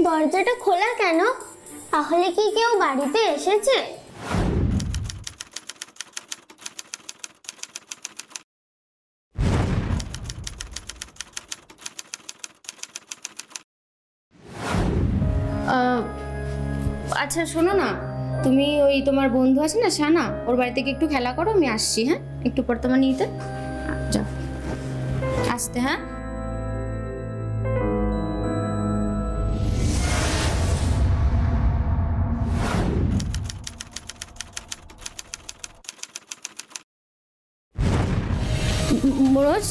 দরজাটা খোলা কেন? তাহলে কি কেউ বাড়িতে এসেছে? আচ্ছা শোনো না, তুমি ওই তোমার বন্ধু আছে না শানা, ওর বাড়ি থেকে একটু খেলা করো, আমি আসছি। হ্যাঁ, একটু পর তোমার নিতে যাও, আসতে। হ্যাঁ, মনোজ,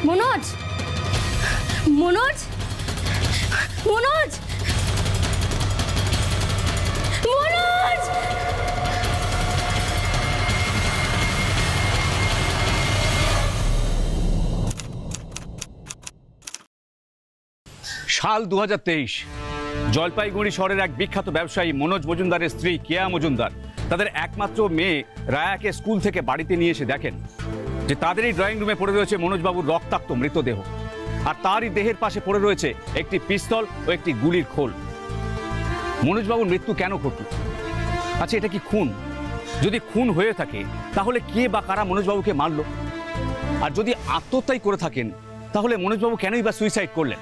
মনোজ, মনোজ, মনোজ, মনোজ। সাল 2023, জলপাইগুড়ি শহরের এক বিখ্যাত ব্যবসায়ী মনোজ মজুমদারের স্ত্রী কেয়া মজুমদার তাদের একমাত্র মেয়ে রায়াকে স্কুল থেকে বাড়িতে নিয়ে এসে দেখেন যে তাদেরই ড্রয়িং রুমে পড়ে রয়েছে মনোজবাবুর রক্তাক্ত মৃতদেহ, আর তারই দেহের পাশে পড়ে রয়েছে একটি পিস্তল ও একটি গুলির খোল। মনোজবাবুর মৃত্যু কেন ঘটল? আচ্ছা, এটা কি খুন? যদি খুন হয়ে থাকে তাহলে কে বা কারা মনোজবাবুকে মারল? আর যদি আত্মহত্যাই করে থাকেন তাহলে মনোজবাবু কেনই বা সুইসাইড করলেন?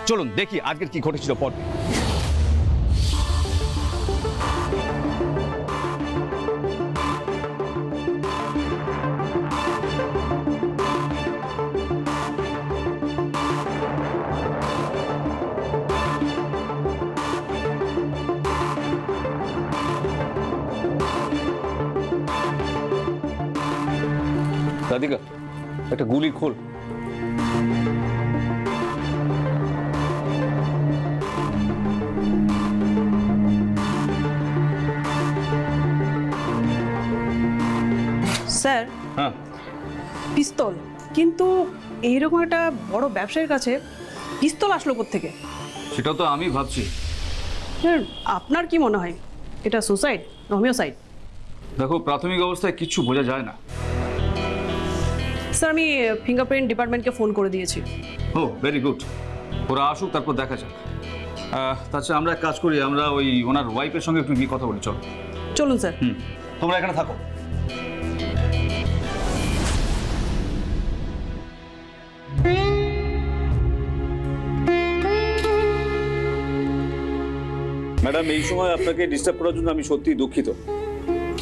চলুন দেখি আজকের কি ঘটেছিল পর্বে। রাধিকা, একটা গুলি খোল। স্যার, হ্যাঁ, পিস্তল, কিন্তু এইরকম একটা বড় ব্যবসায়ীর কাছে পিস্তল আসলো কোত্থেকে? সেটা তো আমি ভাবছি। স্যার, আপনার কি মনে হয় এটা সুসাইড না হোমিওসাইড? দেখো, প্রাথমিক অবস্থায় কিছু বোঝা যায় না। স্যার, আমি ফিঙ্গারপ্রিন্ট ডিপার্টমেন্টকে ফোন করে দিয়েছি। ও, ভেরি গুড। ওরা আসুক, তারপর দেখা যাক। তাছাড়া আমরা এক কাজ করি, আমরা ওই ওনার ওয়াইফের সঙ্গে একটু গিয়ে কথা বলি। চল চলুন স্যার। তোমরা এখানে থাকো। ম্যাডাম, এই সময় আপনাকে ডিস্টার্ব করার জন্য আমি সত্যিই দুঃখিত,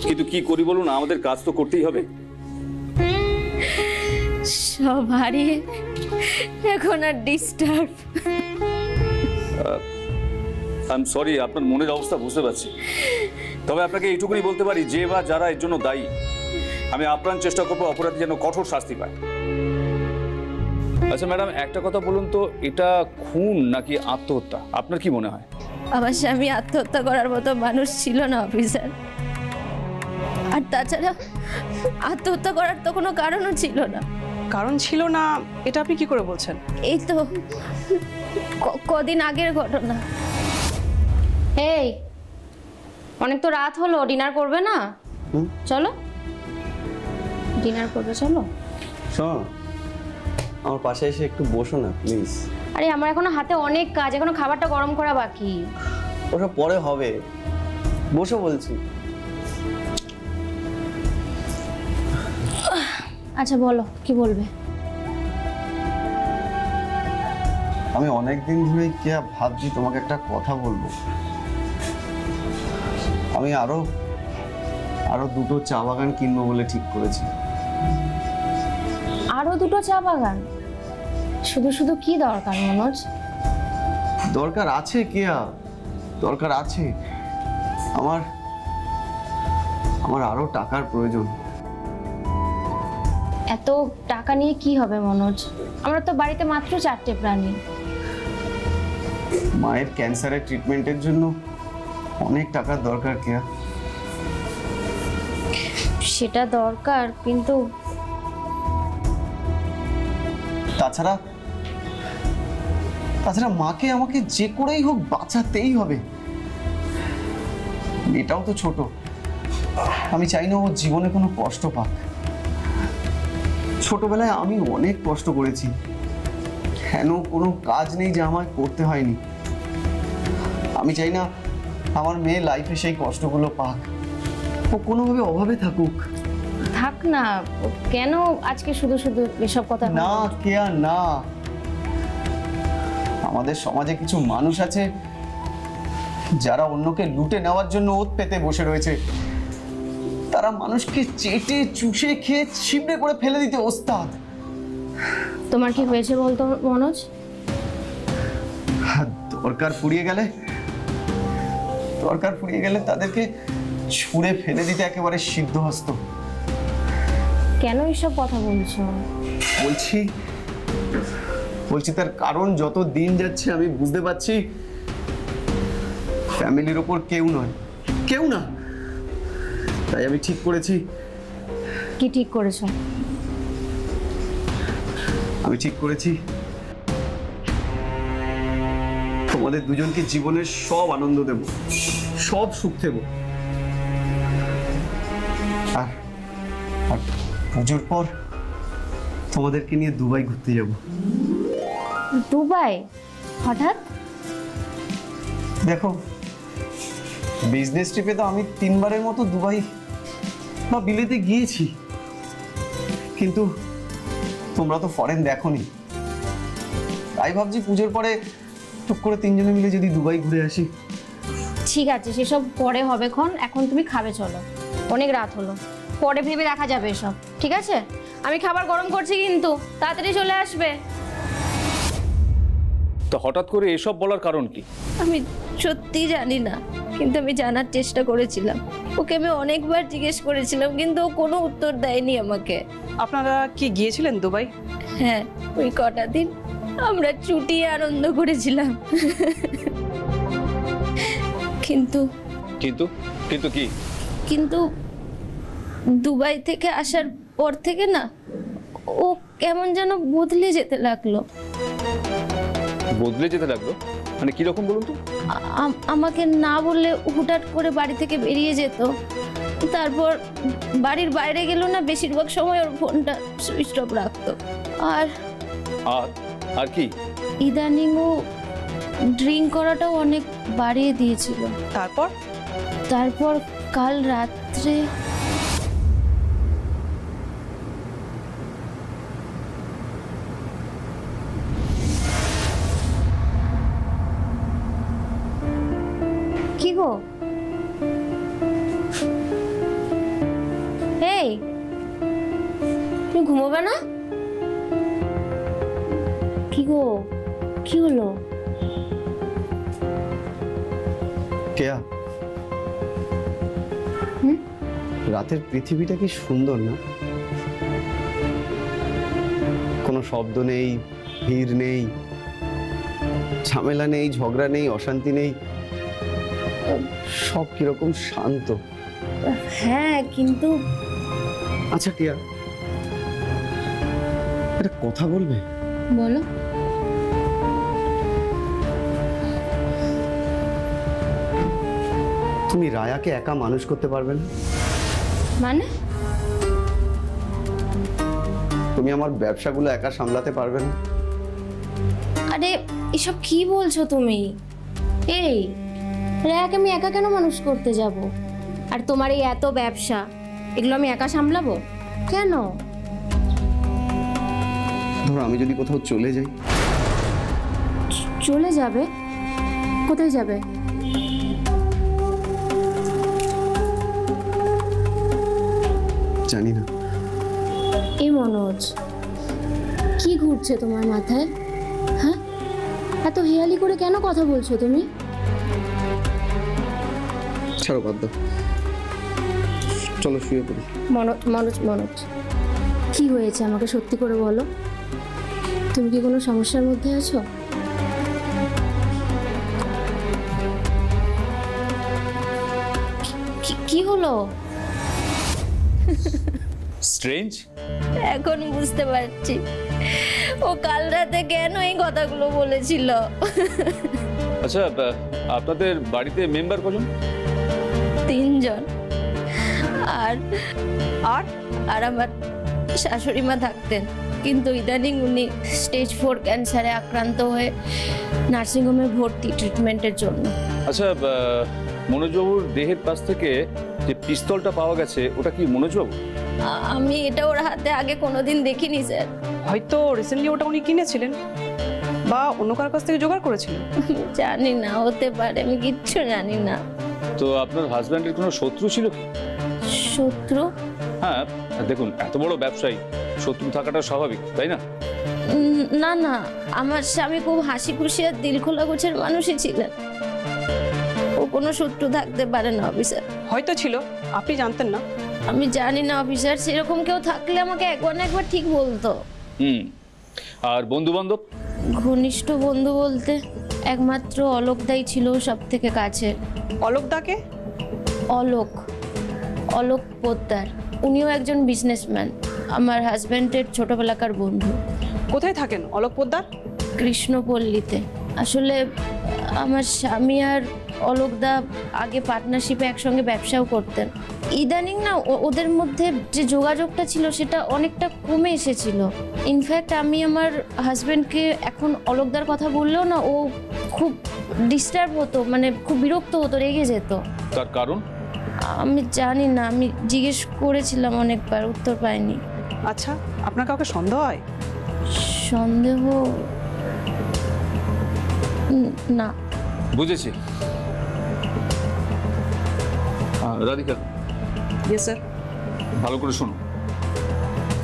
কিন্তু কি করি বলুন, আমাদের কাজ তো করতেই হবে। সব হারিয়ে এখন আর ডিস্টার্ব। আই এম সরি, আপনার মনের অবস্থা বুঝতে পারছি, তবে আপনাকে এইটুকুনি বলতে পারি, যে বা যারা এর জন্য দায়ী, আমি আপ্রাণ চেষ্টা করবো অপরাধী যেন কঠোর শাস্তি পায়। আচ্ছা ম্যাডাম, একটা কথা বলুন তো, এটা খুন নাকি আত্মহত্যা? আপনার কি মনে হয়? আমার স্বামী আত্মহত্যা করার মতো মানুষ ছিল না অফিসার, আর তাছাড়া আত্মহত্যা করার তো কোনো কারণও ছিল না। কারণ ছিল না এটা আপনি কি করে বলছেন? এই তো কদিন আগের ঘটনা। এই, অনেক তো রাত হলো, ডিনার করবে না? চলো ডিনার করবে, চলো। শোনো, আমার পাশে এসে একটু বসো না প্লিজ। আরে আমার এখনো হাতে অনেক কাজ, এখনো খাবারটা গরম করা বাকি। ওটা পরে হবে, বসো বলছি। আচ্ছা বলো, কি বলবে? আমি অনেকদিন ধরেই ভাবছি তোমাকে একটা কথা বলবো। আমি আরো দুটো চা বাগান কিনবো বলে ঠিক করেছি। আরো দুটো চা বাগান? শুধু শুধু কি দরকার মনোজ? দরকার আছে কেয়া, দরকার আছে। আমার আরো টাকার প্রয়োজন। এত টাকা নিয়ে কি হবে মনোজ? আমরা তো বাড়িতে মাত্র 4টে প্রাণী। মায়ের ক্যান্সারের ট্রিটমেন্টের জন্য অনেক টাকার দরকার কেয়া। সেটা দরকার, কিন্তু তাছাড়া মাকে আমাকে যে করেই হোক বাঁচাতেই হবে। এটাও তো ছোট, আমি চাই না ও জীবনে কোনো কষ্ট পাক। ছোটবেলায় আমি অনেক কষ্ট করেছি, কেন কোনো কাজ নেই যে আমায় করতে হয়নি। আমি চাই না আমার মেয়ে লাইফে সেই কষ্টগুলো পাক, ও কোনোভাবে অভাবে থাকুক। থাক না, কেন আজকে শুধু শুধু এসব কথা? না কেয়া না, আমাদের সমাজে কিছু মানুষ আছে যারা অন্যকে লুটে নেওয়ার জন্য ওত পেতে বসে রয়েছে। তারা মানুষকে চেটে চুষে খেয়ে ছিবড়ে করে ফেলে দিতে ওস্তাদ। তোমার কি হয়েছে বলতো মনোজ? দরকার ফুরিয়ে গেলে তাদেরকে ছুঁড়ে ফেলে দিতে একেবারে সিদ্ধহস্ত। কেন এসব কথা বলছো? বলছি তার কারণ যত দিন যাচ্ছে আমি বুঝতে পারছি ফ্যামিলির ওপর কেউ না। তাই আমি ঠিক করেছি। কি ঠিক করেছো? আমি ঠিক করেছি তোমাদের দুজনকে জীবনের সব আনন্দ দেব, সব সুখ দেব। আর পুজোর পর তোমাদেরকে নিয়ে দুবাই ঘুরতে যাব। দুবাই হঠাৎ? দেখো, বিজনেস ট্রিপে তো আমি 3 বারের মতো দুবাই বা বিলেতে গিয়েছি, কিন্তু তোমরা তো ফরেন দেখোনি। তাই ভাবছি পুজোর পরে টুক করে 3 জনে মিলে যদি দুবাই ঘুরে আসি। ঠিক আছে, সেসব পরে হবে খন, এখন তুমি খাবে চলো, অনেক রাত হলো, পরে ভেবে দেখা যাবে এসব। ঠিক আছে, আমি খাবার গরম করছি কিন্তু তাড়াতাড়ি চলে আসবে। তো হঠাৎ করে এসব বলার কারণ কি? আমি সত্যি জানি না, কিন্তু আমি জানার চেষ্টা করেছিলাম। ওকে আমি অনেকবার জিজ্ঞেস করেছিলাম, কিন্তু ও কোনো উত্তর দেয়নি আমাকে। আপনারা কি গিয়েছিলেন দুবাই? হ্যাঁ, ওই কটা দিন আমরা চুটিয়ে আনন্দ করেছিলাম। কিন্তু কিন্তু কিন্তু কি? কিন্তু দুবাই থেকে আসার পর থেকে না, ও কেমন যেন বদলে যেতে লাগলো। বদলে যেতে লাগলো মানে কিরকম বলুন তো? আমাকে না বললে হুটহাট করে বাড়ি থেকে বেরিয়ে যেত। তারপর বাড়ির বাইরে গেল না, বেশিরভাগ সময় ওর ফোনটা সুইচ অফ রাখতো। আর আর আর কি? ইদানিং ও ড্রিঙ্ক করাটাও অনেক বাড়িয়ে দিয়েছিল। তারপর কাল রাত্রে কি গো? এই তুমি ঘুমোবে না? কি গো, কি হলো? কেয়া, রাতের পৃথিবীটা কি সুন্দর না? কোনো শব্দ নেই, ভিড় নেই, ঝামেলা নেই, ঝগড়া নেই, অশান্তি নেই, সব কিরকম শান্ত। হ্যাঁ, কিন্তু আচ্ছা কেয়া, একটা কথা বলবে? বলো। তুমি রায়াকে একা মানুষ করতে পারবে না? মানে? তুমি আমার ব্যবসাগুলো একা সামলাতে পারবে না? আরে এসব কি বলছো তুমি? এই রায়াকে আমি একা কেন মানুষ করতে যাব? আর তোমার এই এত ব্যবসা, এগুলো আমি একা সামলাবো কেন? ধরো আমি যদি কোথাও চলে যাই। চলে যাবে? কোথায় যাবে? জানি না। এই মনোজ, কি ঘুরছে তোমার মাথায়? হ্যাঁ, এত হেয়ালি করে কেন কথা বলছো তুমি? ছাড়ো, বাদ দাও, চলো শুয়ে পড়ি। মনোজ, কি হয়েছে আমাকে সত্যি করে বলো। তুমি কি কোনো সমস্যার মধ্যে আছো? কি হলো? স্ট্রেঞ্জ। এখন বুঝতে পারছি ও কাল রাতে কেন এই কথাগুলো বলেছিল। আচ্ছা, আপনাদের বাড়িতে মেম্বার কজন? 3 জন। আর আর আর আমার শাশুড়ি মা থাকতেন। কিন্তু ইদানিং উনি স্টেজ 4 ক্যান্সারে আক্রান্ত হয়ে নার্সিংহোমে ভর্তি ট্রিটমেন্টের জন্য। আচ্ছা, মনোজবাবুর দেহের কাছ থেকে যে পিস্তলটা পাওয়া গেছে ওটা কি মনোজবাবু? আমি এটা ওর হাতে আগে কোনোদিন দেখিনি স্যার। হয়তো রিসেন্টলি ওটা উনি কিনেছিলেন বা অন্য কারোর কাছ থেকে জোগাড় করেছিলেন। জানি না, হতে পারে, আমি কিচ্ছু জানি না। তো আপনার হাজব্যান্ডের কোনো শত্রু ছিল কি? শত্রু? হ্যাঁ, দেখুন এত বড় ব্যবসায়ী, শত্রু থাকাটা স্বাভাবিক, তাই না? না না, আমার স্বামী খুব হাসি খুশি আর দিল খোলা গোছের মানুষই ছিলেন। ও কোনো শত্রু থাকতে পারে না অফিসার। হয়তো ছিল, আপনি জানতেন না। আমি জানি না অফিসার, সেরকম কেউ থাকলে আমাকে একবার না একবার ঠিক বলতো। আর বন্ধু বান্ধব? ঘনিষ্ঠ বন্ধু বলতে একমাত্র অলোকদাই ছিল সব থেকে কাছে। অলোকদাকে? অলোক পোদ্দার, উনিও একজন বিজনেসম্যান, আমার হাজব্যান্ডের ছোটবেলাকার বন্ধু। কোথায় থাকেন অলোক পোদ্দার? কৃষ্ণপল্লীতে। আসলে আমার স্বামী আর অলোকদা আগে পার্টনারশিপে একসঙ্গে ব্যবসাও করতেন। ইদানিং না ওদের মধ্যে যে যোগাযোগটা ছিল সেটা অনেকটা কমে এসেছিল। ইনফ্যাক্ট আমি আমার হাজব্যান্ডকে এখন অলোকদার কথা বললেও না ও খুব ডিস্টার্ব হতো, মানে খুব বিরক্ত হতো, রেগে যেত। তার কারণ? আমি জানি না, আমি জিজ্ঞেস করেছিলাম অনেকবার, উত্তর পাইনি। আচ্ছা, আপনার কাউকে সন্দেহ হয়? সন্দেহ না। বুঝেছি। রাধিকা। Yes sir. ভালো করে শোনো,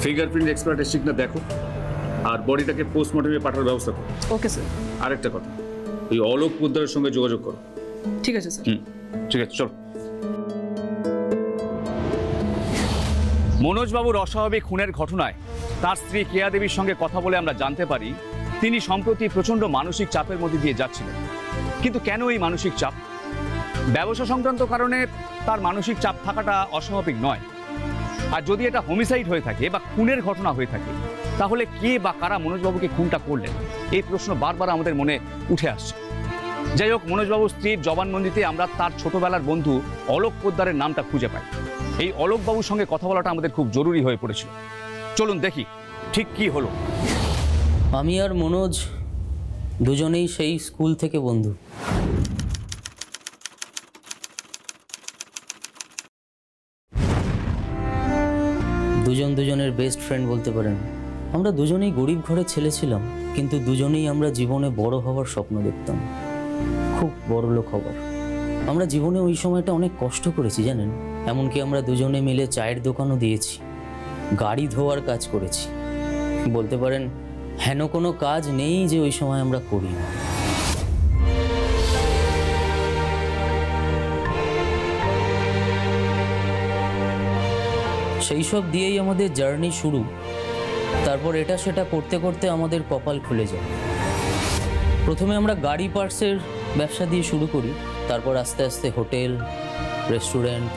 ফিঙ্গারপ্রিন্ট এক্সপার্ট এসে না দেখো, আর বডিটাকে পোস্টমর্টমে পাঠানোর ব্যবস্থা করো। Okay sir. আরেকটা কথা, ওই অলোক পোদ্দারের সঙ্গে যোগাযোগ করো। ঠিক আছে স্যার। ঠিক আছে, চলো। মনোজবাবুর অস্বাভাবিক খুনের ঘটনায় তার স্ত্রী কেয়া দেবীর সঙ্গে কথা বলে আমরা জানতে পারি তিনি সম্প্রতি প্রচণ্ড মানসিক চাপের মধ্যে দিয়ে যাচ্ছিলেন। কিন্তু কেন এই মানসিক চাপ? ব্যবসা সংক্রান্ত কারণে তার মানসিক চাপ থাকাটা অস্বাভাবিক নয়। আর যদি এটা হোমিসাইড হয়ে থাকে বা খুনের ঘটনা হয়ে থাকে, তাহলে কে বা কারা মনোজবাবুকে খুনটা করলেন, এই প্রশ্ন বারবার আমাদের মনে উঠে আসছে। যাই হোক, মনোজবাবুর স্ত্রীর জবানবন্দিতে আমরা তার ছোটবেলার বন্ধু অলোক পোদ্দারের নামটা খুঁজে পাই। এই অলোকবাবুর সঙ্গে কথা বলাটা আমাদের খুব জরুরি হয়ে পড়েছিল। চলুন দেখি ঠিক কি হলো। আমি আর মনোজ দুজনেই সেই স্কুল থেকে বন্ধু। দুজনের বেস্ট ফ্রেন্ড বলতে পারেন। আমরা দুজনেই গরিব ঘরের ছেলে ছিলাম, কিন্তু দুজনেই আমরা জীবনে বড় হওয়ার স্বপ্ন দেখতাম, খুব বড় লোক হবার। আমরা জীবনে ওই সময়টা অনেক কষ্ট করেছি জানেন। এমনকি আমরা দুজনে মিলে চায়ের দোকানও দিয়েছি, গাড়ি ধোয়ার কাজ করেছি। বলতে পারেন হেন কোনো কাজ নেই যে ওই সময় আমরা করি না। সেই সব দিয়েই আমাদের জার্নি শুরু। তারপর এটা সেটা করতে করতে আমাদের কপাল খুলে যায়। প্রথমে আমরা গাড়ি পার্টসের ব্যবসা দিয়ে শুরু করি, তারপর আস্তে আস্তে হোটেল, রেস্টুরেন্ট,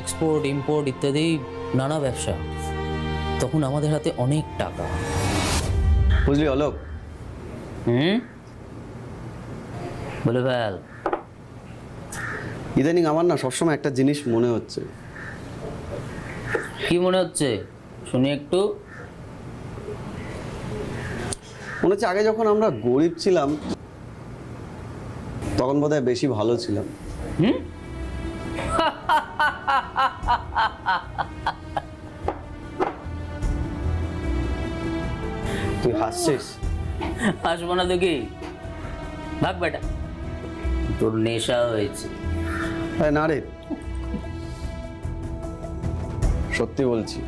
এক্সপোর্ট ইম্পোর্ট ইত্যাদি নানা ব্যবসা। তখন আমাদের হাতে অনেক টাকা। বুঝলি অলোক, বলে ভ্যাল, ইদানিং আমার না সবসময় একটা জিনিস মনে হচ্ছে। কি মনে হচ্ছে শুনি একটু। মনে হচ্ছে আগে যখন আমরা গরিব ছিলাম তখন বোধহয় বেশি ভালো ছিলাম। তুই হাসছিস? হাসবো না দেখি, ভাগ বেটা, তোর নেশা হয়েছে। না রে, সত্যি বলছি।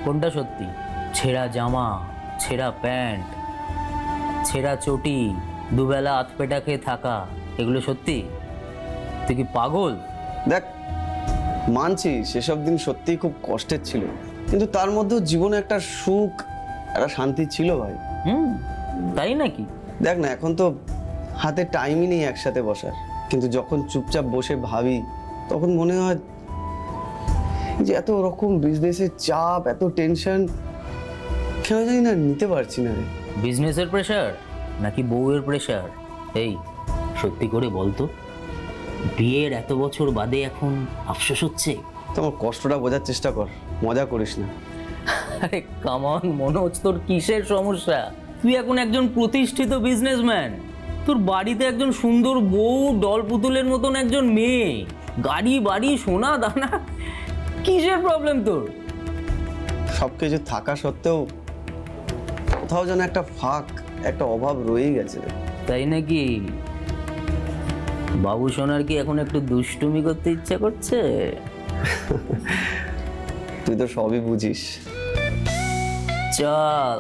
কোনটা সত্যি? ছেঁড়া জামা, ছেঁড়া প্যান্ট, ছেঁড়া চটি, দুবেলা আধ পেটা খেয়ে থাকা, এগুলো সত্যি? তুই কি পাগল? দেখ, মানছি সেসব দিন সত্যিই খুব কষ্টের ছিল, কিন্তু তার মধ্যেও জীবনে একটা সুখ, একটা শান্তি ছিল ভাই। তাই নাকি? দেখ না, এখন তো হাতে টাইমই নেই একসাথে বসার, কিন্তু যখন চুপচাপ বসে ভাবি তখন মনে হয় যে এত রকম বিজনেসের চাপ, এত টেনশন কেন জানি না নিতে পারছি না রে। বিজনেসের প্রেশার নাকি বউয়ের প্রেশার? এই সত্যি করে বলতো, বিয়ের এত বছর বাদে এখন আফসোস হচ্ছে? তোমার কষ্টটা বোঝার চেষ্টা কর, মজা করিস না। আরে কামান মনোজ, তোর কিসের সমস্যা? তুই এখন একজন প্রতিষ্ঠিত বিজনেসম্যান, তোর বাড়িতে একজন সুন্দর বউ, ডল পুতুলের মতন একজন মেয়ে, গাড়ি বাড়ি সোনা দানা, কিসের প্রবলেম তোর? সবকিছু থাকা সত্ত্বেও কোথাও যেন একটা ফাঁক, একটা অভাব রয়ে গেছে। তাই নাকি? বাবু সোনার কি এখন একটু দুষ্টুমি করতে ইচ্ছা করছে? তুই তো সবই বুঝিস। চল,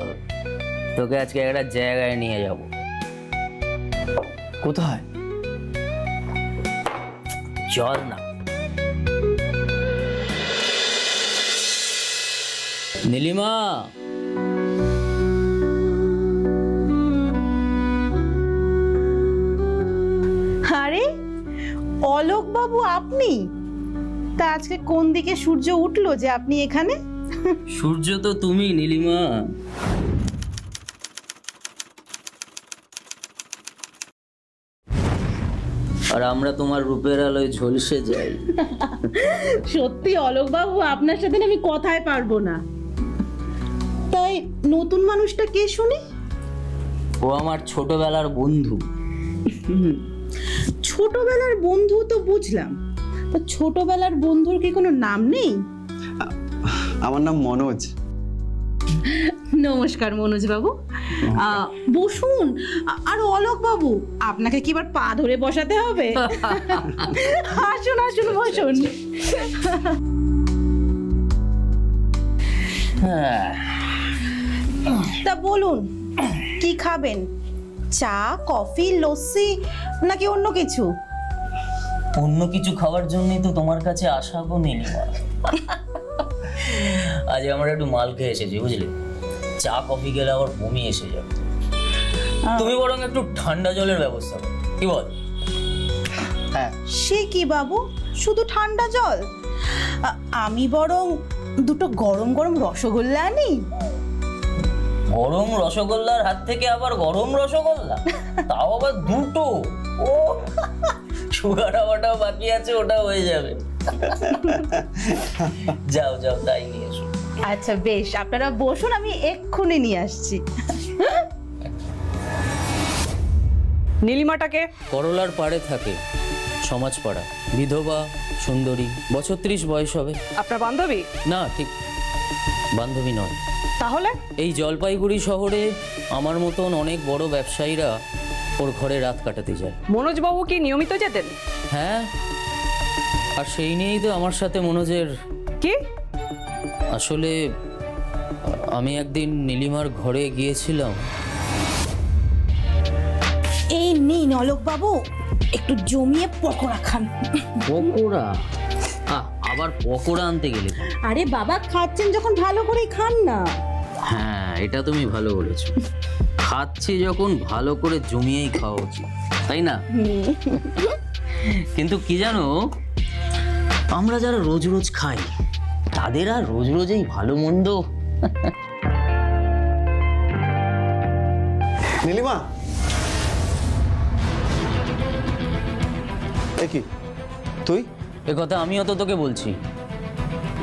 তোকে আজকে একটা জায়গায় নিয়ে যাব। কোথায়? চল না। নীলিমা, আরে অলোক বাবু, আপনি? তা আজকে কোন দিকে সূর্য উঠলো যে আপনি এখানে? সূর্য তো তুমি নীলিমা। আর আমরা তোমার রূপের আলোয় ঝলসে যাই। সত্যি অলোক বাবু, আপনার সাথে আমি কথাই পারবো না। তাই নতুন মানুষটা কে শুনি? ও আমার ছোটবেলার বন্ধু। ছোটবেলার বন্ধু তো বুঝলাম, তো ছোটবেলার বন্ধুর কি কোনো নাম নেই? আমার নাম মনোজ। নমস্কার মনোজ বাবু, বসুন। আর অলোক বাবু, আপনাকে কি এবার পা ধরে বসাতে হবে? আসুন আসুন, বসুন। তা বলুন, কি খাবেন? চা, কফি, লস্যি নাকি অন্য কিছু? অন্য কিছু খাওয়ার জন্যই তো তোমার কাছে আসা গো নীলিমা। আজ আমরা একটু মাল খেয়ে এসেছি, বুঝলে? চা কফি গেলে আবার বমি এসে যাবে। তুমি বরং একটু ঠান্ডা জলের ব্যবস্থা করো, কি বল? হ্যাঁ। সে কি বাবু, শুধু ঠান্ডা জল? আমি বরং দুটো গরম গরম রসগোল্লা আনি। গরম রসগোল্লার হাত থেকে আবার গরম রসগোল্লা, তাও আবার দুটো? ও, সুগার হওয়াটাও বাকি আছে, ওটা হয়ে যাবে। যাও যাও, তাই নিয়ে এসো। আচ্ছা বেশ, আপনারা বসুন, আমি এক্ষুনি নিয়ে আসছি। নীলিমাটাকে? করলার পাড়ে থাকে, সমাজপাড়া, বিধবা, সুন্দরী, বছর 30 বয়স হবে। আপনার বান্ধবী? না, ঠিক বান্ধবী নয়। তাহলে? এই জলপাইগুড়ি শহরে আমার মতন অনেক বড় ব্যবসায়ীরা ওর ঘরে রাত কাটাতে যায়। মনোজ বাবু কি নিয়মিত যেতেন? হ্যাঁ, আর সেই নিয়েই তো আমার সাথে মনোজের। কি? আসলে আমি একদিন নীলিমার ঘরে গিয়েছিলাম। এই নিন অলোক বাবু, একটু জমিয়ে পকোড়া খান। পকোড়া? আবার পকোড়া আনতে গেলে? আরে বাবা, খাচ্ছেন যখন ভালো করে খান না। হ্যাঁ, এটা তুমি ভালো বলেছো। খাচ্ছি যখন ভালো করে জমিয়েই খাওয়া উচিত, তাই না? কিন্তু কি জানো, আমরা যারা রোজ রোজ খাই তাদের আর রোজ রোজ এই ভালো মন্দ। নীলিমা, এ কি তুই? এ কথা আমিও তো তোকে বলছি,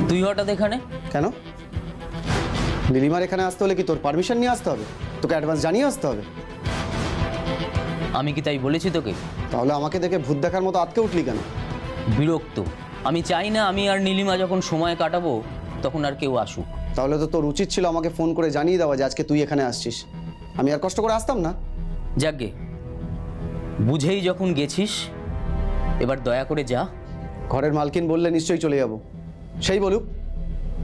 তুই হঠাৎ এখানে কেন? নীলিমার এখানে আসতে হলে কি তোর পারমিশন নিয়ে আসতে হবে? তোকে অ্যাডভান্স জানিয়ে আসতে হবে? আমি কি তাই বলেছি তোকে? তাহলে আমাকে দেখে ভূত দেখার মতো আটকে উঠলি কেন? বিরক্ত। আমি চাই না আমি আর নীলিমা যখন সময় কাটাবো তখন আর কেউ আসুক। তাহলে তো তোর উচিত ছিল আমাকে ফোন করে জানিয়ে দেওয়া যে আজকে তুই এখানে আসছিস। আমি আর কষ্ট করে আসতাম না। যাকগে, বুঝেই যখন গেছিস এবার দয়া করে যা। ঘরের মালকিন বললে নিশ্চয়ই চলে যাব। সেই বলুক।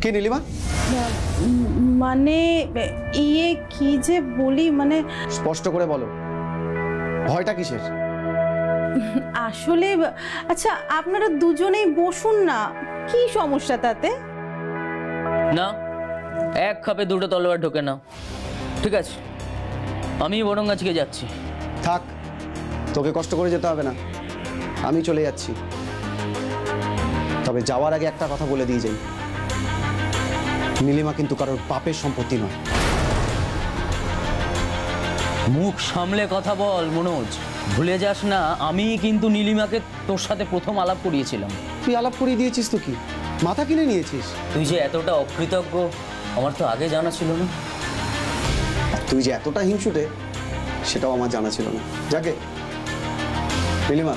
কি নীলিমা? মানে ইয়ে কি যে বলি, মানে স্পষ্ট করে বলো, ভয়টা কিসের? আসলে আচ্ছা, আপনারা দুজনেই বসুন না, কি সমস্যা তাতে? না, এক খাপে দুটো তলোয়ার ঢোকে না। ঠিক আছে, আমি বরং আজকে যাচ্ছি। থাক, তোকে কষ্ট করে যেতে হবে না, আমি চলে যাচ্ছি। তবে যাওয়ার আগে একটা কথা বলে দিয়ে যাই, নীলিমা কিন্তু কারোর বাপের সম্পত্তি নয়। মুখ সামলে কথা বল মনোজ, ভুলে যাস না আমি কিন্তু নীলিমাকে তোর সাথে প্রথম আলাপ করিয়েছিলাম। তুই আলাপ করিয়ে দিয়েছিস তো কি, মাথা কিনে নিয়েছিস? তুই যে এতটা অকৃতজ্ঞ আমার তো আগে জানা ছিল না। তুই যে এতটা হিংসুটে সেটাও আমার জানা ছিল না। যাকে নীলিমা,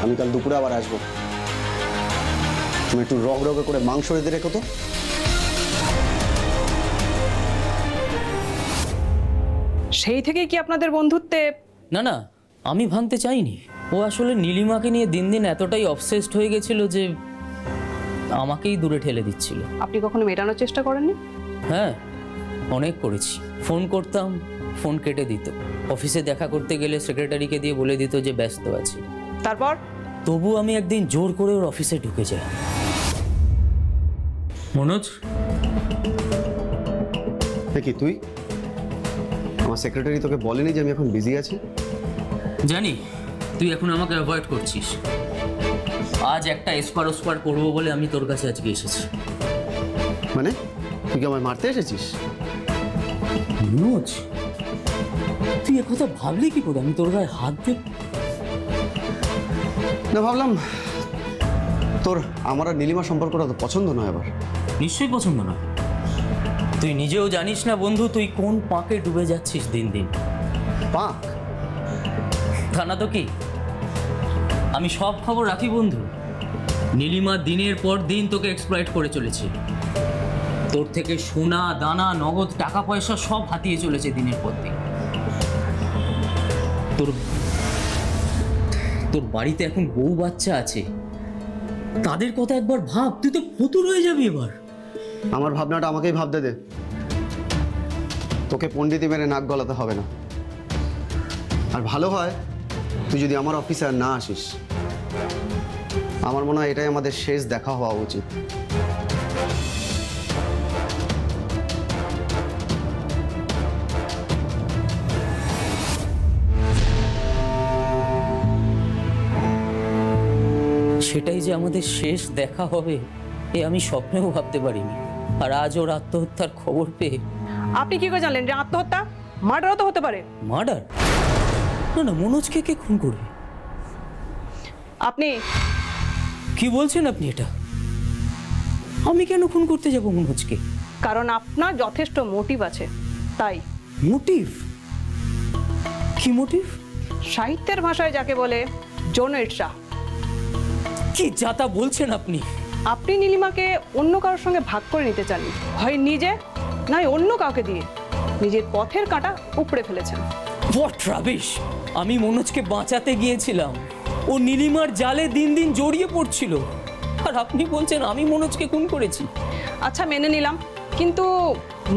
আমি কাল দুপুরে আবার আসবো। তুমি একটু রগরগে করে মাংস রেঁধে রেখো তো। সেই থেকে কি আপনাদের বন্ধুত্বে? না না, আমি ভাঙতে চাইনি। ও আসলে নীলিমাকে নিয়ে দিন দিন এতটাই অবসেসড হয়ে গেছিল যে আমাকেই দূরে ঠেলে দিচ্ছিল। আপনি কখনো মেটানোর চেষ্টা করেননি? হ্যাঁ, অনেক করেছি। ফোন করতাম, ফোন কেটে দিত। অফিসে দেখা করতে গেলে সেক্রেটারিকে দিয়ে বলে দিত যে ব্যস্ত আছি। তারপর? তবু আমি একদিন জোর করে ওর অফিসে ঢুকে যাই। মনোজ, দেখি তুই, আমার সেক্রেটারি তোকে বলেনি যে আমি এখন বিজি আছি? জানি তুই এখন আমাকে অ্যাভয়েড করছিস। আজ একটা এসপার ওসপার করবো বলে আমি তোর কাছে আজকে এসেছি। মানে তুই কি আমায় মারতে এসেছিস? মনোজ, তুই একথা ভাবলি কি করে আমি তোর গায়ে হাত দেব? না, ভাবলাম তোর আমার আর নীলিমা সম্পর্কটা তো পছন্দ নয়। আবার নিশ্চয়ই পছন্দ না। তুই নিজেও জানিস না বন্ধু, তুই কোন পাঁকে ডুবে যাচ্ছিস দিন দিন। পাক? তা না তো কি, আমি সব খবর রাখি বন্ধু। নীলিমা দিনের পর দিন তোকে এক্সপ্লয়েট করে চলেছে। তোর থেকে সোনা দানা নগদ টাকা পয়সা সব হাতিয়ে চলেছে দিনের পর দিন। তোর বাড়িতে এখন বউ বাচ্চা আছে, তাদের কথা একবার ভাব। তুই তো ফতুর হয়ে যাবি এবার। আমার ভাবনাটা আমাকেই ভাবতে দে। তোকে পণ্ডিতি মেরে নাক গলাতে হবে না। আর ভালো হয় তুই যদি আমার অফিসে আর না আসিস। আমার মনে হয় এটাই আমাদের শেষ দেখা হওয়া উচিত। সেটাই যে আমাদের শেষ দেখা হবে এ আমি স্বপ্নেও ভাবতে পারিনি। আর আজ ওর আত্মহত্যার খবর পেয়ে। আপনি কি করে জানলেন যে আত্মহত্যা? মার্ডারও তো হতে পারে। মার্ডার? না না, মনোজকে কে খুন করবে? আপনি কি বলছেন আপনি এটা? আমি কেন খুন করতে যাব মনোজকে? কারণ আপনার যথেষ্ট মোটিভ আছে তাই। মোটিভ? কি মোটিভ? সাহিত্যের ভাষায় যাকে বলে যৌন ঈর্ষা। কি যাতা বলছেন আপনি? আপনি নীলিমাকে অন্য কারোর সঙ্গে ভাগ করে নিতে চান, হয় নিজে নয় অন্য কাউকে দিয়ে। নিজের পথের কাঁটা উপড়ে ফেলেছেন। What rubbish! আমি মনোজকে বাঁচাতে গিয়েছিলাম, ও নীলিমার জালে দিন দিন জড়িয়ে পড়ছিল, আর আপনি বলছেন আমি মনোজকে খুন করেছি। আচ্ছা মেনে নিলাম, কিন্তু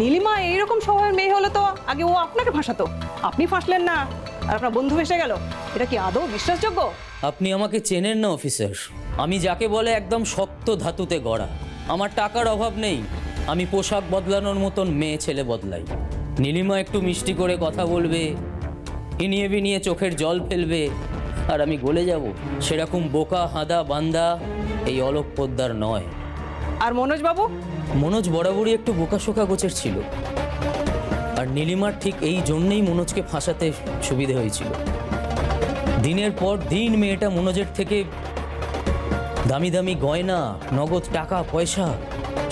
নীলিমা এইরকম স্বভাবের মেয়ে হলে তো আগে ও আপনাকে ফাঁসাতো। আপনি ফাঁসলেন না আর আপনার বন্ধু ভেসে গেল। এটা কি আদৌ বিশ্বাসযোগ্য? আপনি আমাকে চেনেন না অফিসার। আমি যাকে বলে একদম শক্ত ধাতুতে গড়া। আমার টাকার অভাব নেই, আমি পোশাক বদলানোর মতন মেয়ে ছেলে বদলাই। নীলিমা একটু মিষ্টি করে কথা বলবে, ইনিয়ে বিনিয়ে চোখের জল ফেলবে, আর আমি গলে যাব। সেরকম বোকা হাঁদা বান্দা এই অলোক পোদ্দার নয়। আর মনোজ বাবু? মনোজ বরাবরই একটু বোকাশোকা গোছের ছিল, আর নীলিমার ঠিক এই জন্যেই মনোজকে ফাঁসাতে সুবিধে হয়েছিল। দিনের পর দিন মেয়েটা মনোজের থেকে দামি দামি গয়না, নগদ টাকা পয়সা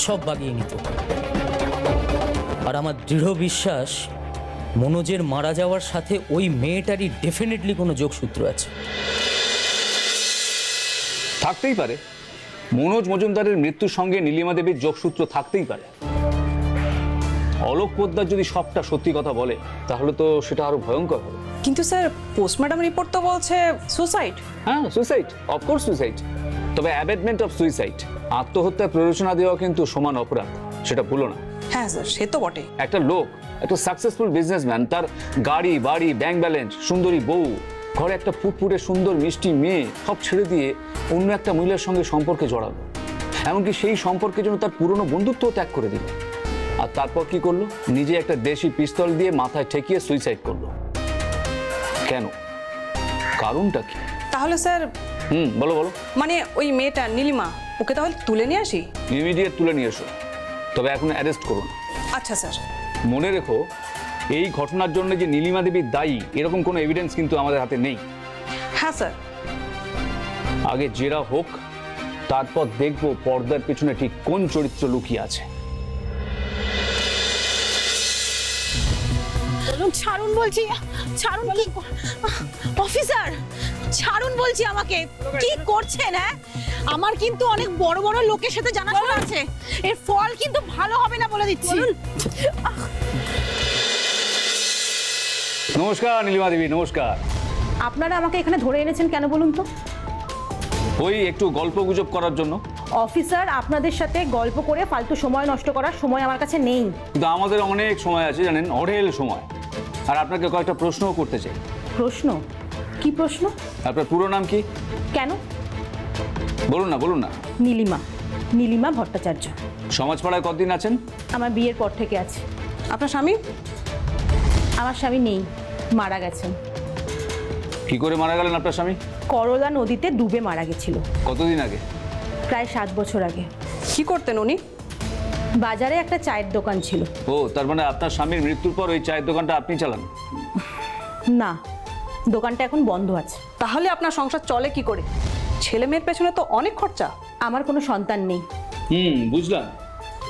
সব বাগিয়ে নিত। আর আমার দৃঢ় বিশ্বাস মনোজের মারা যাওয়ার সাথে ওই মেয়েটারই ডেফিনেটলি কোনো যোগসূত্র আছে। থাকতেই পারে, মনোজ মজুমদারের মৃত্যুর সঙ্গে নীলিমা দেবীর যোগসূত্র থাকতেই পারে। অলোক পোদ্দার যদি সবটা সত্যি কথা বলে তাহলে তো সেটা আরো ভয়ঙ্কর হবে। কিন্তু স্যার পোস্টমর্টম রিপোর্ট তো বলছে সুসাইড। হ্যাঁ, সুইসাইড, অফকোর্স সুইসাইড। তবে অ্যাবেটমেন্ট অফ সুইসাইড, আত্মহত্যার প্ররোচনা দেওয়া কিন্তু সমান অপরাধ, সেটা ভুলো না। হ্যাঁ স্যার, সে তো বটে। একটা লোক, একটা সাকসেসফুল বিজনেসম্যান, তার গাড়ি বাড়ি ব্যাংক ব্যালেন্স, সুন্দরী বউ, ঘরে একটা ফুটফুটে সুন্দর মিষ্টি মেয়ে সব ছেড়ে দিয়ে অন্য একটা মহিলার সঙ্গে সম্পর্কে জড়ালো। এমনকি সেই সম্পর্কের জন্য তার পুরনো বন্ধুত্ব ত্যাগ করে দিল। আর তারপর কি করলো? নিজে একটা দেশি পিস্তল দিয়ে মাথায় ঠেকিয়ে সুইসাইড করলো। কেন? কারণটা কি? তাহলে স্যার বলো বলো। মানে ওই মেয়েটা নীলিমা, ওকে তাহলে তুলে নিয়ে আসি? ইমিডিয়েট তুলে নিয়ে এসো, তবে এখন অ্যারেস্ট করুন। আচ্ছা স্যার। মনে রেখো, এই ঘটনার জন্য যে নীলিমা দেবী দায়ী এরকম কোনো এভিডেন্স কিন্তু আমাদের হাতে নেই। হ্যাঁ স্যার। আগে জেরা হোক, তারপর দেখবো পর্দার পেছনে ঠিক কোন চরিত্র লুকিয়ে আছে। ছাড়ুন বলছি, ছাড়ুন। কি অফিসার, ছাড়ুন বলছি আমাকে। কি করছেন? হ্যাঁ, আমার কিন্তু অনেক বড় বড় লোকের সাথে জানাশোনা আছে, এর ফল কিন্তু ভালো হবে না বলে দিচ্ছি। নমস্কার নীলিমা দেবী, নমস্কার। আপনারা আমাকে এখানে ধরে এনেছেন কেন বলুন তো? ওই একটু গল্প গুজব করার জন্য। অফিসার, আপনাদের সাথে গল্প করে ফালতু সময় নষ্ট করার সময় আমার কাছে নেই। কিন্তু আমাদের অনেক সময় আছে জানেন, অঢেল সময়। আর আপনাকে কয়েকটা প্রশ্নও করতে চাই। প্রশ্ন? কি প্রশ্ন? আপনার পুরো নাম কি? কেন? বলুন না, বলুন না। নীলিমা, নীলিমা ভট্টাচার্য। সমাজপাড়ায় কতদিন আছেন? আমার বিয়ের পর থেকে আছে। আপনার স্বামী? আমার স্বামী নেই, মারা গেছেন। কি করে মারা গেলেন আপনার স্বামী? করলা নদীতে ডুবে মারা গেছিল। কতদিন আগে? প্রায় 7 বছর আগে। কি করতেন উনি? বাজারে একটা চায়ের দোকান ছিল। ও, তার মানে আপনার স্বামীর মৃত্যুর পর ওই চায়ের দোকানটা আপনি চালান? না, দোকানটা এখন বন্ধ আছে। তাহলে আপনার সংসার চলে কি করে? ছেলে মেয়ের পেছনে তো অনেক খরচা। আমার কোনো সন্তান নেই। বুঝলাম,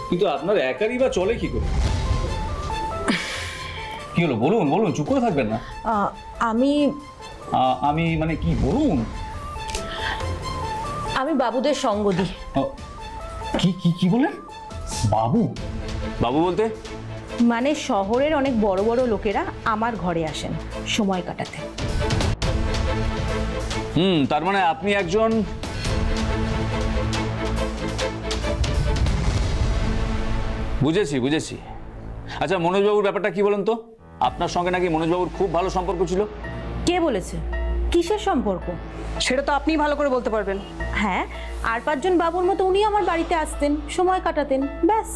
কিন্তু আপনার একারই বা চলে কি করে? কি হলো, বলুন বলুন, চুপ করে থাকবেন না। আমি মানে কি বলুন? আমি বাবুদের সঙ্গ দিই। কি কি কি বলেন? বাবু? বাবু বলতে? মানে শহরের অনেক বড় বড় লোকেরা আমার ঘরে আসেন সময় কাটাতে। তার মানে আপনি একজন বুঝেছি বুঝেছি। আচ্ছা, মনোজবাবুর ব্যাপারটা কি বলুন তো? আপনার সঙ্গে নাকি মনোজবাবুর খুব ভালো সম্পর্ক ছিল। কে বলেছে? কিসের সম্পর্ক? সেটা তো আপনিই ভালো করে বলতে পারবেন। হ্যাঁ, আর 5 জন বাবুর মতো উনি আমার বাড়িতে আসতেন, সময় কাটাতেন, ব্যাস।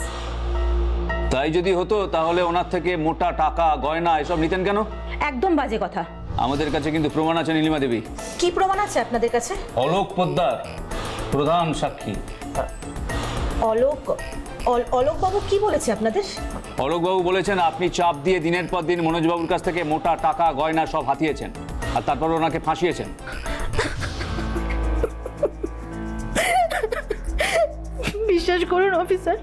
তাই যদি হতো তাহলে ওনার থেকে মোটা টাকা গয়না এসব নিতেন কেন? একদম বাজে কথা। আমাদের কাছে কিন্তু প্রমাণ আছে নীলিমা দেবী। কি প্রমাণ আছে আপনাদের কাছে? অলোক পোদ্দার প্রধান সাক্ষী। অলোক বাবু কি বলেছে আপনাদের? অলোকবাবু বলেছেন আপনি চাপ দিয়ে দিনের পর দিন মনোজবাবুর কাছ থেকে মোটা টাকা গয়না সব হাতিয়েছেন, আর তারপর ওনাকে ফাঁসিয়েছেন। বিশ্বাস করুন অফিসার,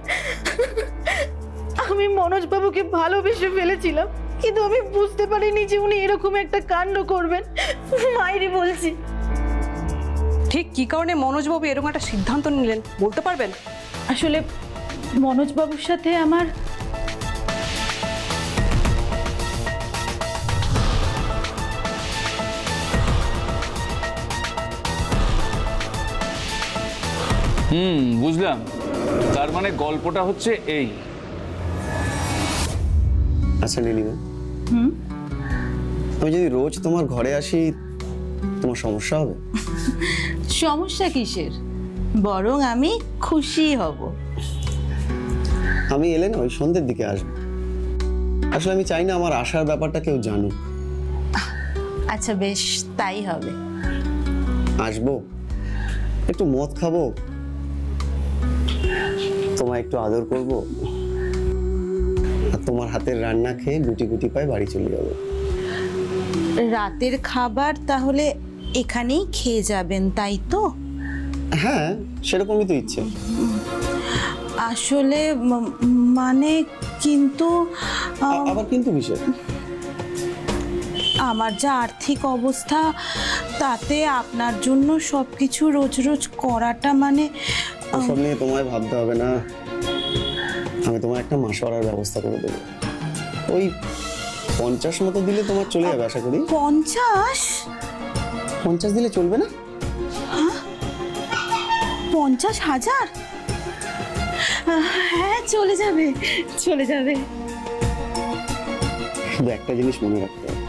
আমি মনোজ বাবুকে ভালোবেসে ফেলেছিলাম, কিন্তু আমি বুঝতে পারিনি যে উনি এরকম একটা কাণ্ড করবেন। মাইরি বলছি। ঠিক কি কারণে মনোজবাবু এরকম একটা সিদ্ধান্ত নিলেন বলতে পারবেন? আসলে মনোজ বাবুর সাথে আমার বুঝলাম। তার মানে গল্পটা হচ্ছে এই। আচ্ছা নীলিমা, আমি যদি রোজ তোমার ঘরে আসি তোমার সমস্যা হবে? সমস্যা কিসের? বরং আমি খুশি হব। আমি এলে না ওই সন্ধ্যের দিকে আসবো। আসলে আমি চাই না আমার আসার ব্যাপারটা কেউ জানুক। আচ্ছা বেশ, তাই হবে। আসবো, একটু মদ খাবো, তোমায় একটু আদর করব, আর তোমার হাতের রান্না খেয়ে গুটি গুটি পায়ে বাড়ি চলে যাবো। রাতের খাবার তাহলে এখানেই খেয়ে যাবেন, তাই তো? হ্যাঁ, সেরকমই তো ইচ্ছে। আসলে মানে কিন্তু আবার কিন্তু কিসের? আমার যা আর্থিক অবস্থা, তাতে আপনার জন্য সবকিছু রোজ রোজ করাটা মানে সব নিয়ে তোমায় ভাবতে হবে না। আমি তোমার একটা মাসওয়ারার ব্যবস্থা করে দেবো। ওই 50 মতো দিলে তোমার চলে যাবে আশা করি। 50 দিলে চলবে না? 50,000? হ্যাঁ, চলে যাবে, চলে যাবে। শুধু একটা জিনিস মনে রাখতে হবে,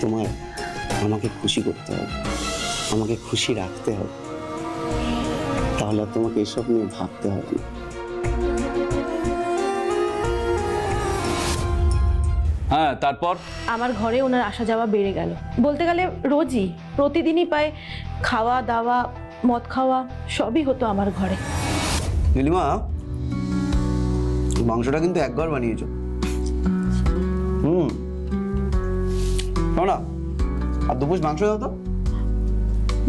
তোমার আমাকে খুশি করতে হবে, আমাকে খুশি রাখতে হবে, তাহলে আর তোমাকে এসব নিয়ে ভাবতে হবে না। হ্যাঁ, তারপর আমার ঘরে ওনার আসা যাওয়া বেড়ে গেল। বলতে গেলে রোজই, প্রতিদিনই প্রায় খাওয়া দাওয়া, মদ খাওয়া সবই হতো আমার ঘরে। নীলিমা, মাংসটা কিন্তু একবার বানিয়েছো। না, আর 2 পিস মাংস দাও তো।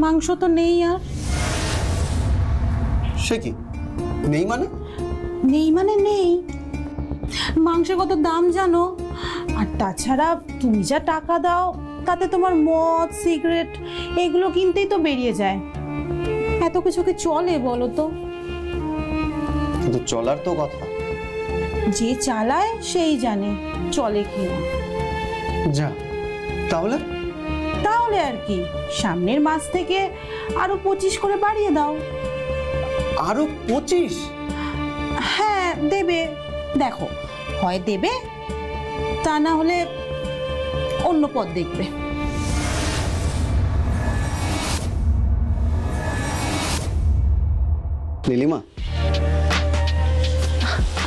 মাংস তো নেই আর। সে কি নেই মানে? নেই মানে নেই। মাংসের কত দাম জানো? আর তাছাড়া তুমি যা টাকা দাও তাতে তোমার মদ সিগারেট এগুলো কিনতেই তো বেরিয়ে যায়। এত কিছু কি চলে বলো তো? কিন্তু চলার তো কথা। যে চালায় সেই জানে চলে কিনা। যা তাহলে তাহলে আর কি, সামনের মাস থেকে আরো 25 করে বাড়িয়ে দাও। আরো 25? হ্যাঁ দেবে, দেখো হয় দেবে, তা না হলে অন্য পথ দেখবে। নীলিমা,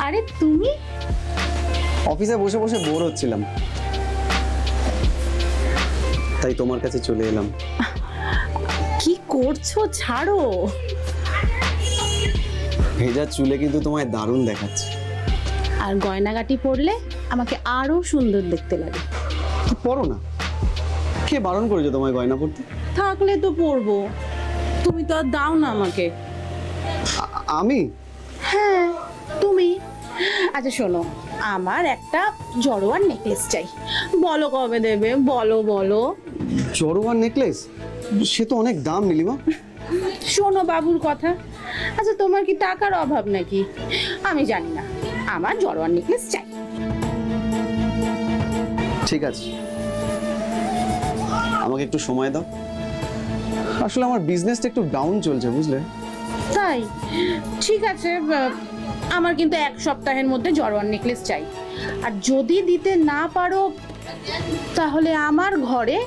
আরে তুমি? অফিসে বসে বসে বোর হচ্ছিলাম, তাই তোমার কাছে চলে এলাম। কি করছো? ছাড়ো। ভেজা চুলে কিন্তু তোমায় দারুণ দেখাচ্ছে। আর গয়নাগাটি পরলে আমাকে আরো সুন্দর দেখতে লাগে। কি পরো না? কে বারণ করেছে তোমায় গয়না পরতে? থাকলে তো পরবো, তুমি তো আর দাও না আমাকে। আমি? হ্যাঁ তুমি। আচ্ছা শোনো, আমার একটা জড়োয়ার নেকলেস চাই, বলো কবে দেবে? বলো বলো। জড়োয়ার নেকলেস? সে তো অনেক দাম নীলিমা। শোনো বাবুর কথা। আচ্ছা তোমার কি টাকার অভাব নাকি? আমি জানি না, আমার জড়োয়ার নেকলেস চাই। ঠিক আছে, আমাকে একটু সময় দাও। আসলে আমার বিজনেসটা একটু ডাউন চলছে, বুঝলে? তাই? ঠিক আছে, আমার কিন্তু 1 সপ্তাহের মধ্যে জড়োয়ার নেকলেস চাই। আর যদি দিতে না পারো তাহলে আমার ঘরে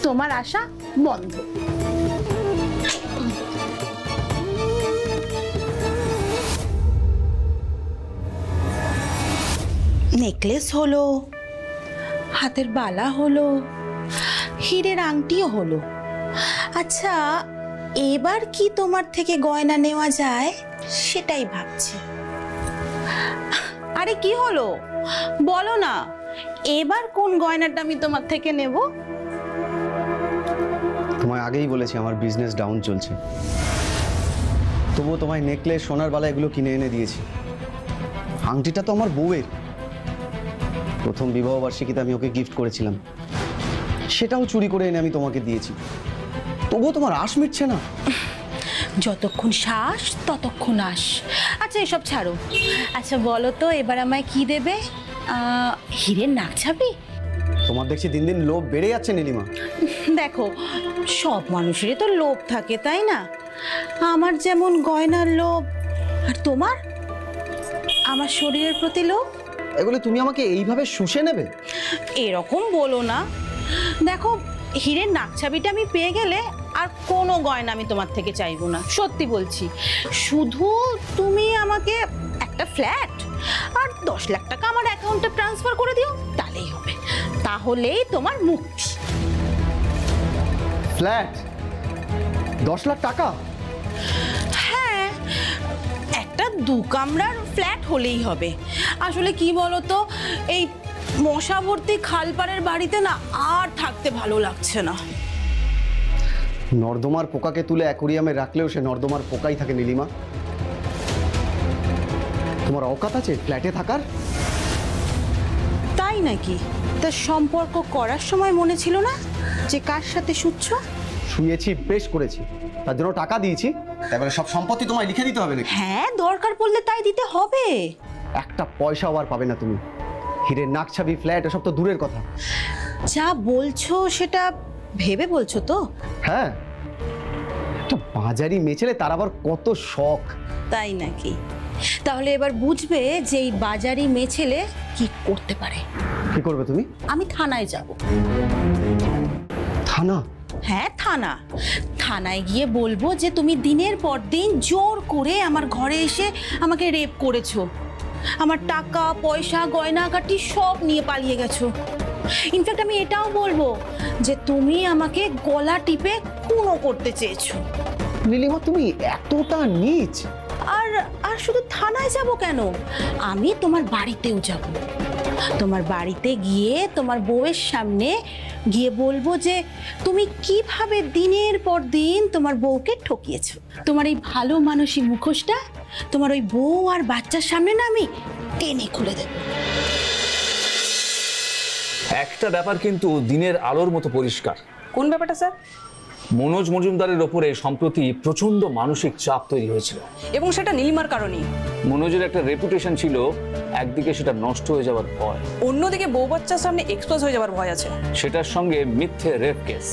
তোমার আসা বন্ধ। নেকলেস হলো, হাতের বালা হলো, হীরের আংটিও হলো। আচ্ছা এবার কি তোমার থেকে গয়না নেওয়া যায় সেটাই ভাবছি। আরে কি হলো বলো না, এবার কোন গয়নাটা আমি তোমার থেকে নেব? তোমায় আগেই বলেছি আমার বিজনেস ডাউন চলছে, তবুও তোমায় নেকলেস সোনার বালা এগুলো কিনে এনে দিয়েছি। আংটিটা তো আমার বউয়ের, প্রথম বিবাহ বার্ষিকীতে আমি ওকে গিফট করেছিলাম, সেটাও চুরি করে এনে আমি তোমাকে দিয়েছি। তবুও তোমার আশ মিটছে না। যতক্ষণ শ্বাস ততক্ষণ আস। আচ্ছা এসব ছাড়ো। আচ্ছা বলো তো এবার আমায় কি দেবে? হীরের নাক ছাবি? তোমার দেখছি দিন দিন লোভ বেড়ে যাচ্ছে নীলিমা। দেখো সব মানুষেরই তো লোভ থাকে, তাই না? আমার যেমন গয়নার লোভ, আর তোমার আমার শরীরের প্রতি লোভ। এগুলো তুমি আমাকে এইভাবে শুষে নেবে? এরকম বলো না। দেখো হীরের নাকছাবিটা আমি পেয়ে গেলে আর কোনো গয়না আমি তোমার থেকে চাইবো না, সত্যি বলছি। শুধু তুমি আমাকে একটা ফ্ল্যাট আর 10 লাখ টাকা আমার অ্যাকাউন্টে ট্রান্সফার করে দিও, তাহলেই হবে। তাহলেই তোমার মুক্তি। ফ্ল্যাট? 10 লাখ টাকা? হ্যাঁ, একটা 2 কামরার ফ্ল্যাট হলেই হবে। আসলে কি বলো তো, এই মশা ভর্তি খালপাড়ের বাড়িতে না আর থাকতে ভালো লাগছে না। নর্দমার পোকাকে তুলে অ্যাকোরিয়ামে রাখলেও সে নর্দমার পোকাই থাকে নীলিমা। তোমার অকাত আছে ফ্ল্যাটে থাকার? তাই নাকি? তা সম্পর্ক করার সময় মনে ছিল না যে কার সাথে শুচ্ছ? শুয়েছি, বেশ করেছি, তার জন্য টাকা দিয়েছি। এবারে সব সম্পত্তি তোমায় লিখে দিতে হবে নাকি? হ্যাঁ, দরকার পড়লে তাই দিতে হবে। একটা পয়সাও আর পাবে না তুমি। হীরের নাকছাবি, ফ্ল্যাট এসব তো দূরের কথা। যা বলছো সেটা ভেবে বলছো তো? হ্যাঁ, একটা বাজারি মেছেলে তার আবার কত শখ। তাই নাকি? তাহলে এবার বুঝবে যে এই বাজারি মেয়ে ছেলে কি করতে পারে। কি করবে তুমি? আমি থানায় যাব। থানা? হ্যাঁ থানা। থানায় গিয়ে বলবো যে তুমি দিনের পর দিন জোর করে আমার ঘরে এসে আমাকে রেপ করেছো, আমার টাকা পয়সা গয়নাগাটি সব নিয়ে পালিয়ে গেছো। ইনফ্যাক্ট আমি এটাও বলবো যে তুমি আমাকে গলা টিপে খুনও করতে চেয়েছো। নীলিমা তুমি এতটা নীচ? আর আর শুধু থানায় যাব কেন, আমি তোমার বাড়িতেও যাব। তোমার বাড়িতে গিয়ে তোমার বউয়ের সামনে গিয়ে বলবো যে তুমি কিভাবে দিনের পর দিন তোমার বউকে ঠকিয়েছো। তোমার এই ভালো মানসী মুখোশটা তোমার ওই বউ আর বাচ্চার সামনে না আমি টেনে খুলে দেব। একটা ব্যাপার কিন্তু দিনের আলোর মতো পরিষ্কার। কোন ব্যাপারটা স্যার? মনোজ মজুমদারের ওপরে সম্প্রতি প্রচন্ড মানসিক চাপ তৈরি হয়েছিল, এবং সেটা নীলিমার কারণেই। মনোজের একটা রেপুটেশন ছিল, একদিকে সেটা নষ্ট হয়ে যাওয়ার ভয়, অন্যদিকে বউ বাচ্চার সামনে এক্সপোজ হয়ে যাওয়ার ভয় আছে। সেটার সঙ্গে মিথ্যে রেপ কেস।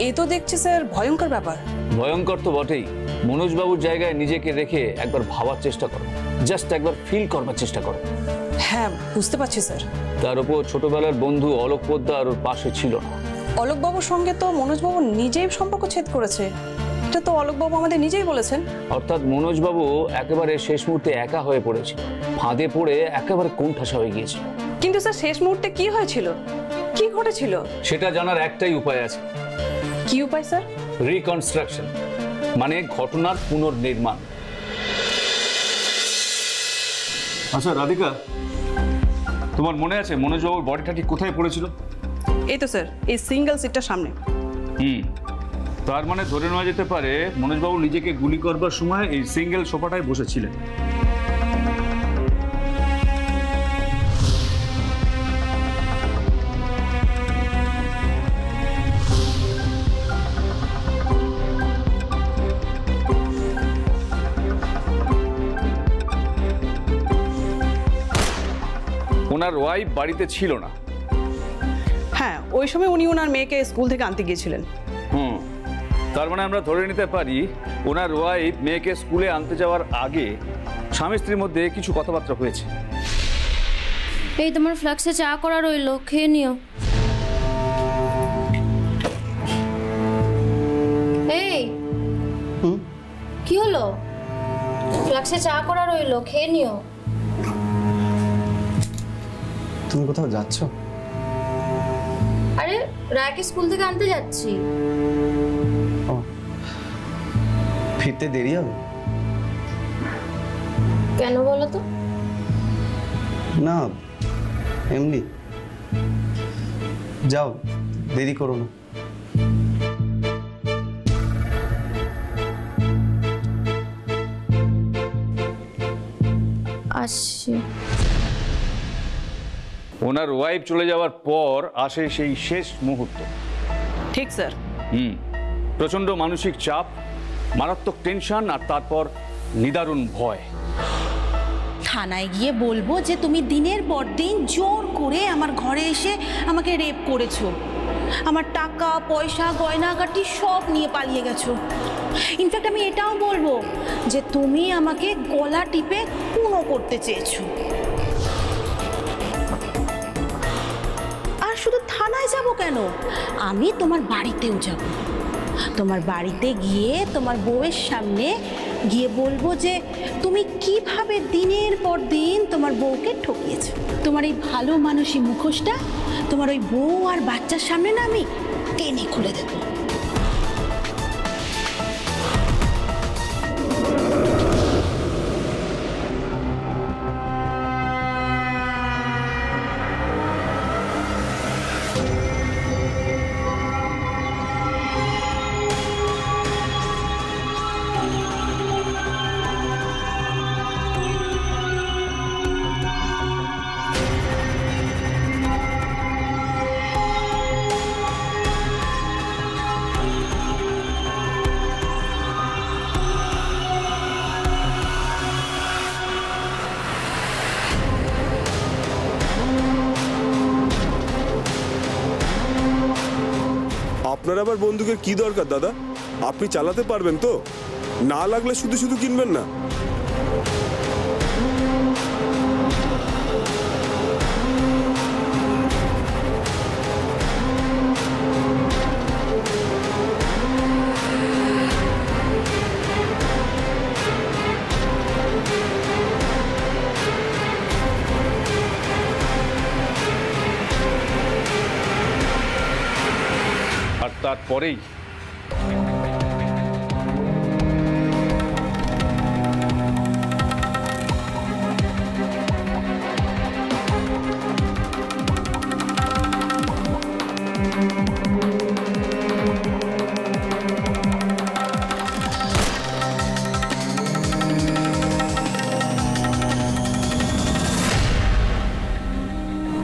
এ তো দেখছি স্যার ভয়ঙ্কর ব্যাপার। ভয়ঙ্কর তো বটেই। মনোজবাবুর জায়গায় নিজেকে রেখে একবার ভাবার চেষ্টা করো, জাস্ট একবার ফিল করবার চেষ্টা করো। হ্যাঁ, বুঝতে পারছি স্যার। তার উপর ছোটবেলার বন্ধু অলোক পোদ্দার ওর পাশে ছিল না। অলোকবাবুর সঙ্গে তো মনোজবাবু নিজেই সম্পর্ক ছেদ করেছে, এটা তো অলোকবাবু আমাদের নিজেই বলেছেন। অর্থাৎ মনোজবাবু একেবারে শেষ মুহূর্তে একা হয়ে পড়েছিল, ফাঁদে পড়ে একেবারে কোণঠাসা হয়ে গিয়েছিল। কিন্তু স্যার শেষ মুহূর্তে কি হয়েছিল, কি ঘটেছিল? সেটা জানার একটাই উপায় আছে। কি উপায় স্যার? রিকনস্ট্রাকশন, মানে ঘটনার পুনর্নির্মাণ। আচ্ছা রাধিকা, তোমার মনে আছে মনোজবাবুর বডিটা ঠিক কোথায় পড়েছিল? এই তো স্যার, এই সিঙ্গেল সিটটার সামনে। তার মানে ধরে নেওয়া যেতে পারে মনোজবাবু নিজেকে গুলি করবার সময় এই সিঙ্গেল সোফাটায় বসেছিলেন। ওনার ওয়াইফ বাড়িতে ছিল না। হ্যাঁ, ওই সময় উনি ওনার মেয়েকে স্কুল থেকে আনতে গিয়েছিলেন। তার মানে আমরা ধরে নিতে পারি ওনার ওয়াইফ মেয়েকে স্কুলে আনতে যাওয়ার আগে স্বামী স্ত্রীর মধ্যে কিছু কথাবার্তা হয়েছে। এই তোমার ফ্লাক্সে চা করা রইলো, খেয়ে নিও। এই কি হলো? ফ্লাক্সে চা করা রইলো, খেয়ে নিও। তুমি কোথাও যাচ্ছ? আরে রায়কে স্কুল থেকে আনতে যাচ্ছি। ফিরতে দেরি হবে? কেন বলো তো? না এমনি। যাও, দেরি করো না। আসছি। ওনার ওয়াইফ চলে যাওয়ার পর আসে সেই শেষ মুহূর্ত। ঠিক স্যার। প্রচন্ড মানসিক চাপ, মারাত্মক টেনশন, আর তারপর নিদারুণ ভয়। থানায় গিয়ে বলবো যে তুমি দিনের পর দিন জোর করে আমার ঘরে এসে আমাকে রেপ করেছো, আমার টাকা পয়সা গয়নাগাটি সব নিয়ে পালিয়ে গেছো। ইনফ্যাক্ট আমি এটাও বলবো যে তুমি আমাকে গলা টিপে খুনও করতে চেয়েছো। আর শুধু থানায় যাব কেন, আমি তোমার বাড়িতেও যাব। তোমার বাড়িতে গিয়ে তোমার বউয়ের সামনে গিয়ে বলবো যে তুমি কিভাবে দিনের পর দিন তোমার বউকে ঠকিয়েছো। তোমার এই ভালো মানুষই মুখোশটা তোমার ওই বউ আর বাচ্চার সামনে না আমি টেনে খুলে দেবো। আপনার আবার বন্দুকের কি দরকার দাদা? আপনি চালাতে পারবেন তো? না লাগলে শুধু শুধু কিনবেন না। আর তারপরেই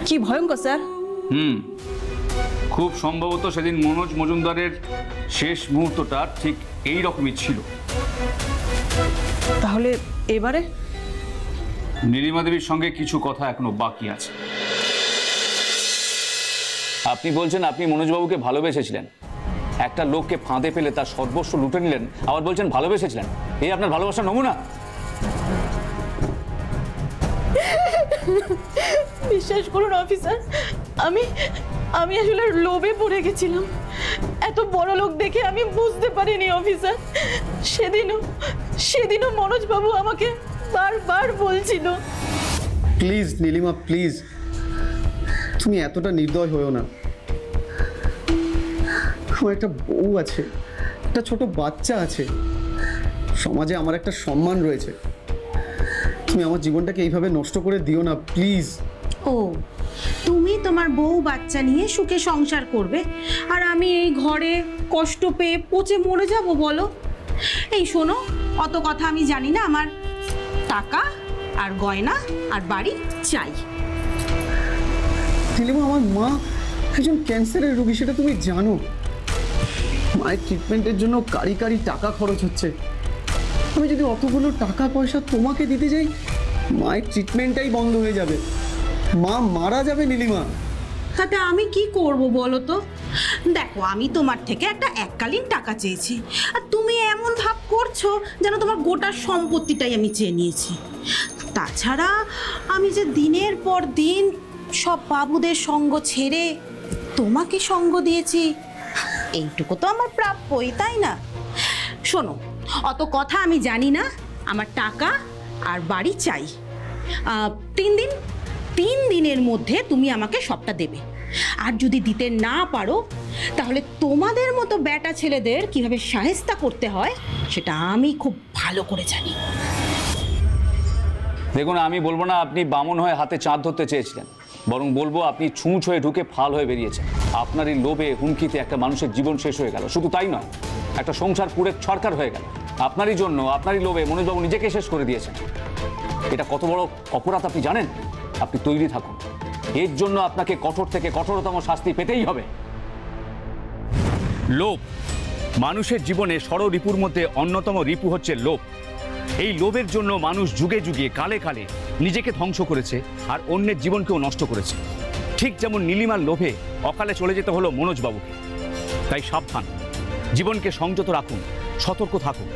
কি ভয়ঙ্কর স্যার, খুব সম্ভবত সেদিন মনোজ মজুমদারের শেষ মুহূর্তটা ঠিক এই রকমই ছিল। তাহলে এবারে নীলিমা দেবীর সঙ্গে কিছু কথা এখনো বাকি আছে। আপনি বলছেন আপনি মনোজবাবুকে ভালোবেসেছিলেন, একটা লোককে ফাঁদে ফেলে তার সর্বস্ব লুটে নিলেন, আবার বলছেন ভালোবেসেছিলেন। এই আপনার ভালোবাসার নমুনা? বিশ্বাস করুন অফিসার, আমি আসলে লোভে পড়ে গেছিলাম। এত বড় লোক দেখে আমি বুঝতে পারিনি অফিসার। সেদিনও মনোজবাবু আমাকে বারবার বলছিল। প্লিজ নীলিমা, প্লিজ, তুমি এতটা নির্দয় হয়েও না। আমার একটা বউ আছে, একটা ছোট বাচ্চা আছে, সমাজে আমার একটা সম্মান রয়েছে। তুমি আমার জীবনটাকে এইভাবে নষ্ট করে দিও না প্লিজ। ও, তুমি তোমার বউ বাচ্চা নিয়ে সুখে সংসার করবে, আর আমি এই ঘরে কষ্ট পেয়ে পচে মরে যাব বলো? এই শোনো, অত কথা আমি জানি না। আমার টাকা আর গয়না আর বাড়ি চাই। নীলিমা, আমার মা একজন ক্যান্সারের রোগী, সেটা তুমি জানো। মায়ের ট্রিটমেন্টের জন্য কারি কারি টাকা খরচ হচ্ছে। আমি যদি অতগুলো টাকা পয়সা তোমাকে দিতে যাই, মায়ের ট্রিটমেন্টটাই বন্ধ হয়ে যাবে, মা মারা যাবে। নীলিমা, তাতে আমি কি করব বলো তো? দেখো, আমি তোমার থেকে একটা এককালীন টাকা চেয়েছি, আর তুমি এমন ভাব করছো যেন তোমার গোটা সম্পত্তিটাই আমি চেয়ে নিয়েছি। তাছাড়া আমি যে দিনের পর দিন সব বাবুদের সঙ্গ ছেড়ে তোমাকে সঙ্গ দিয়েছি, এইটুকু তো আমার প্রাপ্যই, তাই না? শোনো, অত কথা আমি জানি না। আমার টাকা আর বাড়ি চাই। 3 দিনের মধ্যে তুমি আমাকে সবটা দেবে। আর যদি দিতে না পারো, তাহলে তোমাদের মতো বেটা ছেলেদের কিভাবে শায়েস্তা করতে হয় সেটা আমি খুব ভালো করে জানি। দেখুন, আমি বলবো না আপনি বামন হয়ে হাতে চাঁদ ধরতে চেয়েছিলেন, বরং বলবো আপনি ছুঁচ হয়ে ঢুকে ফাল হয়ে বেরিয়েছেন। আপনার এই লোভে হুমকিতে একটা মানুষের জীবন শেষ হয়ে গেল। শুধু তাই নয়, একটা সংসার পুরে ছরকার হয়ে গেল। আপনারই জন্য, আপনারই লোভে মনোজবাবু নিজেকে শেষ করে দিয়েছেন। এটা কত বড় অপরাধ আপনি জানেন? আপনি তৈরি থাকুন, এর জন্য আপনাকে কঠোর থেকে কঠোরতম শাস্তি পেতেই হবে। লোভ মানুষের জীবনে ষড় রিপুর মধ্যে অন্যতম রিপু হচ্ছে লোভ। এই লোভের জন্য মানুষ যুগে যুগে কালে কালে নিজেকে ধ্বংস করেছে আর অন্যের জীবনকেও নষ্ট করেছে। ঠিক যেমন নীলিমার লোভে অকালে চলে যেতে হলো মনোজবাবুকে। তাই সাবধান, জীবনকে সংযত রাখুন, সতর্ক থাকুন,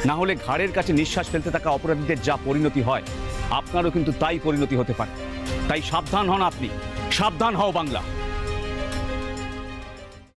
না হলে ঘাড়ের কাছে নিঃশ্বাস ফেলতে থাকা অপরাধীদের যা পরিণতি হয়, আপনারও কিন্তু তাই পরিণতি হতে পারে। তাই সাবধান হন আপনি, সাবধান হও বাংলা।